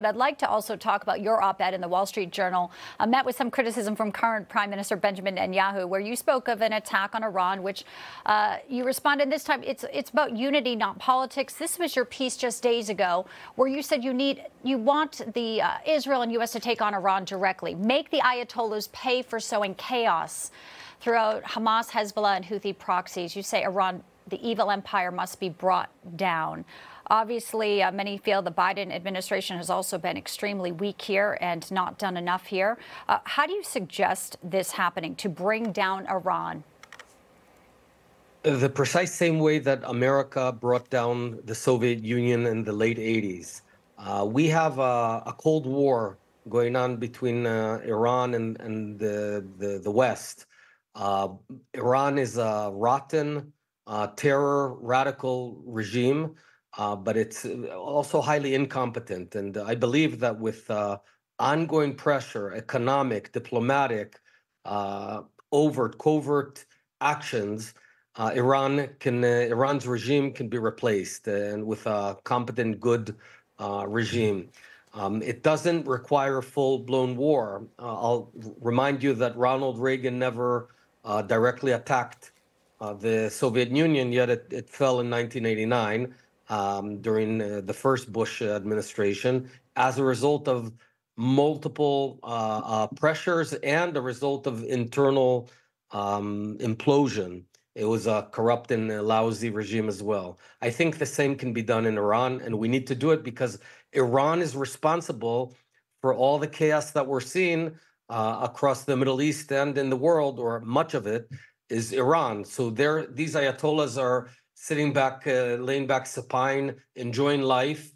I'd like to also talk about your op-ed in the Wall Street Journal, met with some criticism from current Prime Minister Benjamin Netanyahu, where you spoke of an attack on Iran, which you responded this time. It's about unity, not politics. This was your piece just days ago, where you said you want the Israel and U.S. to take on Iran directly, make the Ayatollahs pay for sowing chaos throughout Hamas, Hezbollah, and Houthi proxies. You say Iran, the evil empire, must be brought down. Obviously, many feel the Biden administration has also been extremely weak here and not done enough here. How do you suggest this happening to bring down Iran? The precise same way that America brought down the Soviet Union in the late 80s. We have a Cold War going on between Iran and the West. Iran is a rotten, terror, radical regime. But it's also highly incompetent. And I believe that with ongoing pressure, economic, diplomatic, covert actions, Iran's regime can be replaced and with a competent, good regime. It doesn't require full-blown war. I'll remind you that Ronald Reagan never directly attacked the Soviet Union, yet it fell in 1989. During the first Bush administration, as a result of multiple pressures and a result of internal implosion. It was a corrupt and lousy regime as well. I think the same can be done in Iran, and we need to do it because Iran is responsible for all the chaos that we're seeing across the Middle East and in the world, or much of it is Iran. So these Ayatollahs are sitting back, laying back supine, enjoying life,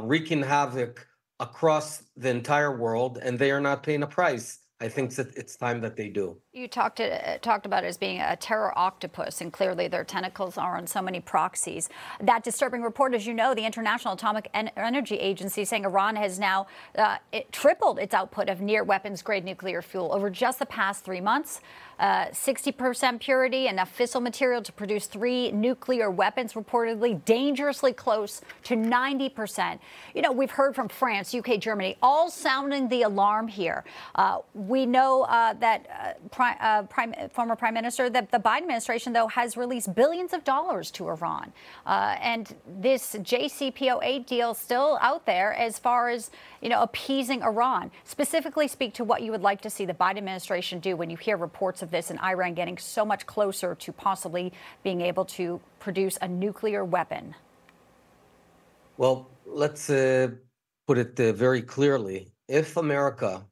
wreaking havoc across the entire world, and they are not paying a price. I think that it's time that they do. You talked about it as being a terror octopus, and clearly their tentacles are on so many proxies. That disturbing report, as you know, the International Atomic Energy Agency saying Iran has now tripled its output of near weapons-grade nuclear fuel over just the past 3 months. 60% purity, enough fissile material to produce 3 nuclear weapons, reportedly dangerously close to 90%. You know, we've heard from France, UK, Germany, all sounding the alarm here. We know that former Prime Minister, that the Biden administration, though, has released billions of dollars to Iran. And this JCPOA deal still out there as far as, appeasing Iran. Specifically speak to what you would like to see the Biden administration do when you hear reports of this and Iran getting so much closer to possibly being able to produce a nuclear weapon. Well, let's put it very clearly. If America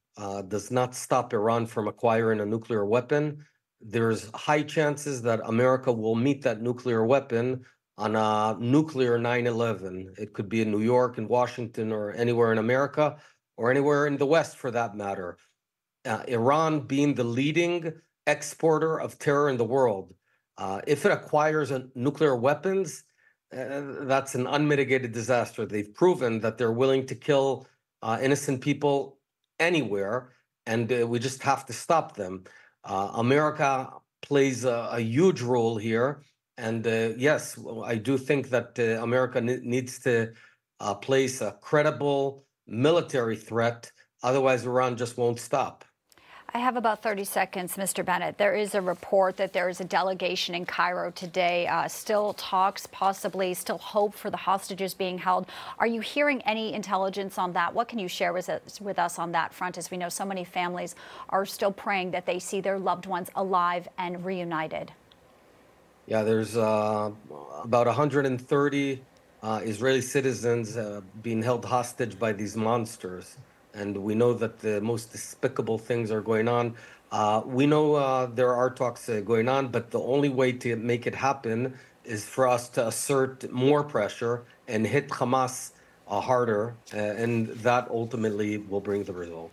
does not stop Iran from acquiring a nuclear weapon, there's high chances that America will meet that nuclear weapon on a nuclear 9/11. It could be in New York, in Washington, or anywhere in America, or anywhere in the West for that matter. Iran being the leading exporter of terror in the world, if it acquires nuclear weapons, that's an unmitigated disaster. They've proven that they're willing to kill innocent people anywhere, and we just have to stop them. America plays a huge role here, and yes, I do think that America needs to place a credible military threat. Otherwise, Iran just won't stop. I have about 30 seconds, Mr. Bennett. There is a report that there is a delegation in Cairo today, still talks, possibly still hope for the hostages being held. Are you hearing any intelligence on that? What can you share with us on that front, as we know so many families are still praying that they see their loved ones alive and reunited? Yeah, there's about 130 Israeli citizens being held hostage by these monsters. And we know that the most despicable things are going on. We know there are talks going on, but the only way to make it happen is for us to assert more pressure and hit Hamas harder, and that ultimately will bring the result.